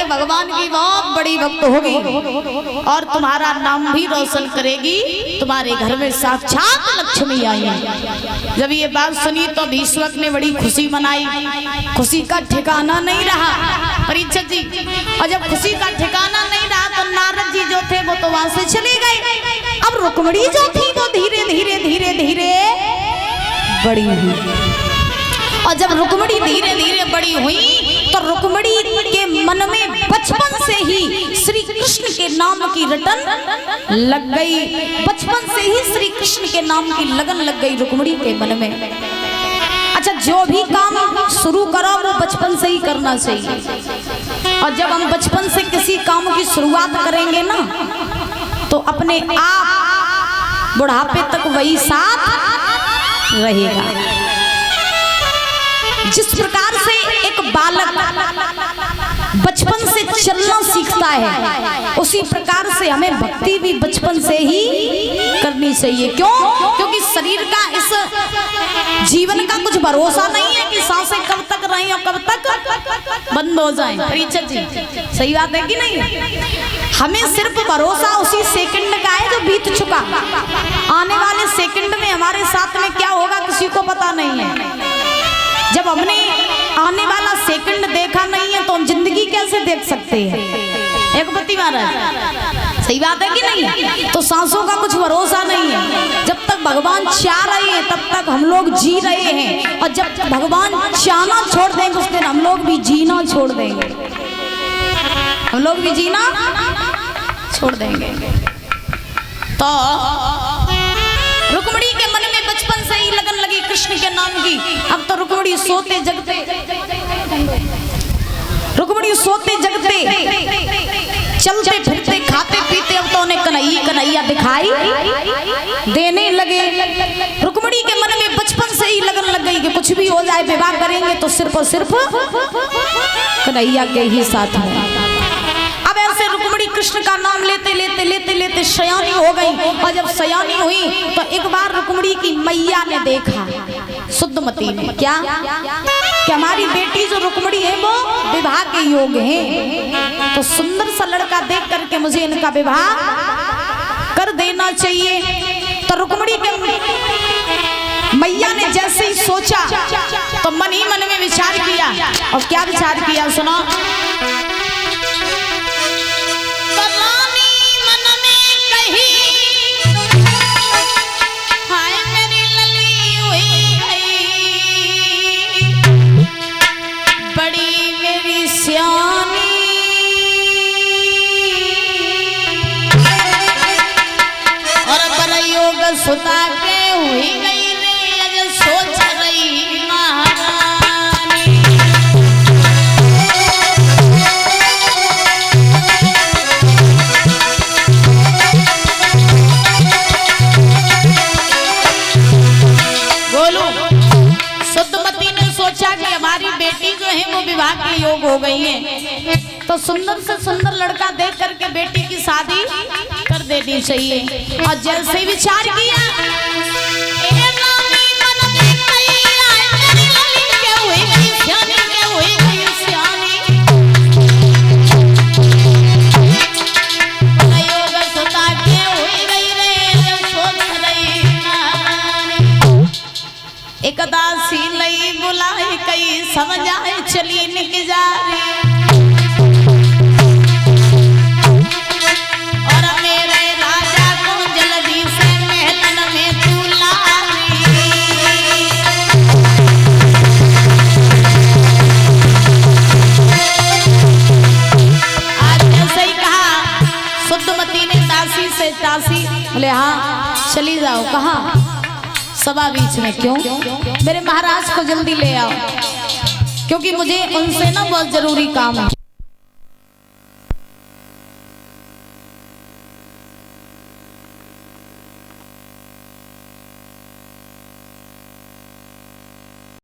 भगवान की बहुत बड़ी भक्त होगी और तुम्हारा नाम भी रोशन करेगी। तुम्हारे घर में साक्षात लक्ष्मी आई है। जब ये बात सुनी तो भीष्मक ने बड़ी खुशी मनाई। खुशी का ठिकाना नहीं रहा परीक्षित जी, और जब खुशी का ठिकाना नहीं रहा तो नारद जी जो थे वो तो वहां से चले गए। अब रुक्मिणी जो थी वो धीरे धीरे धीरे धीरे बड़ी हुई, और जब रुक्मिणी धीरे धीरे बड़ी हुई तो रुक्मिणी के मन में बचपन से ही श्री कृष्ण के नाम की रटन लग गई। बचपन से ही श्री कृष्ण के नाम की लगन लग गई रुक्मिणी के मन में। अच्छा, जो भी काम शुरू करो वो बचपन से ही करना चाहिए, और जब हम बचपन से किसी काम की शुरुआत करेंगे ना तो अपने आप बुढ़ापे तक वही साथ रहेगा। जिस प्रकार से एक बालक बचपन से चलना सीखता है, उसी प्रकार से हमें भक्ति भी बचपन से ही करनी चाहिए। क्यों? क्योंकि शरीर का इस जीवन का कुछ भरोसा नहीं है कि सांसें कब तक रहें और कब तक बंद हो जाएं। परीक्षित जी, सही बात है कि नहीं? हमें सिर्फ भरोसा उसी सेकंड का है जो बीत चुका। आने वाले सेकंड में हमारे साथ में क्या होगा किसी को पता नहीं है। जब हमने आने वाला सेकंड देखा नहीं है तो हम जिंदगी कैसे देख सकते हैं? एक बत्ती महाराज, सही बात है कि नहीं? तो सांसों का कुछ भरोसा नहीं है। जब तक भगवान चाह रहे हैं तब तक हम लोग जी रहे हैं, और जब भगवान चाहना छोड़ देंगे उस दिन हम लोग भी जीना छोड़ देंगे। हम लोग भी जीना छोड़ देंगे। तो रुक्मिणी के मन में बचपन से ही लगन लगी कृष्ण के नाम की। अब तो रुक्मिणी सोते जगते चलते फिरते खाते पीते अब तो उन्हें कन्हैया दिखाई देने लगे। रुक्मिणी के मन में बचपन से ही लगन लग गई कि कुछ भी हो जाए विवाह करेंगे तो सिर्फ और सिर्फ कन्हैया के ही साथ में। अब ऐसे रुक्मिणी कृष्ण का नाम लेते लेते लेते लेते सयानी हो गई, और जब सयानी हुई तो एक बार रुक्मिणी की मैया ने देखा, शुद्धमती ने, क्या कि हमारी बेटी जो रुक्मिणी है वो विवाह के योग है, तो सुंदर सा लड़का देख करके मुझे इनका विवाह कर देना चाहिए। तो रुक्मिणी के मैया ने जैसे ही सोचा तो मन ही मन में विचार किया, और क्या विचार किया सुनो। सुता के हुई गई रे अज सोच रही महारानी। बोलो, शुद्धमती ने सोचा कि हमारी बेटी जो है वो विवाह के योग हो गई है, तो सुंदर से सुंदर लड़का देख करके बेटी की शादी कर देनी चाहिए। और जैसे ही विचार किया एक दासी लई बुलाई कई समझाए चली निक जा रही। बोले हाँ चली जाओ। कहाँ? सभा बीच में। क्यों? मेरे महाराज को जल्दी ले आओ, क्योंकि मुझे उनसे ना बहुत जरूरी काम है।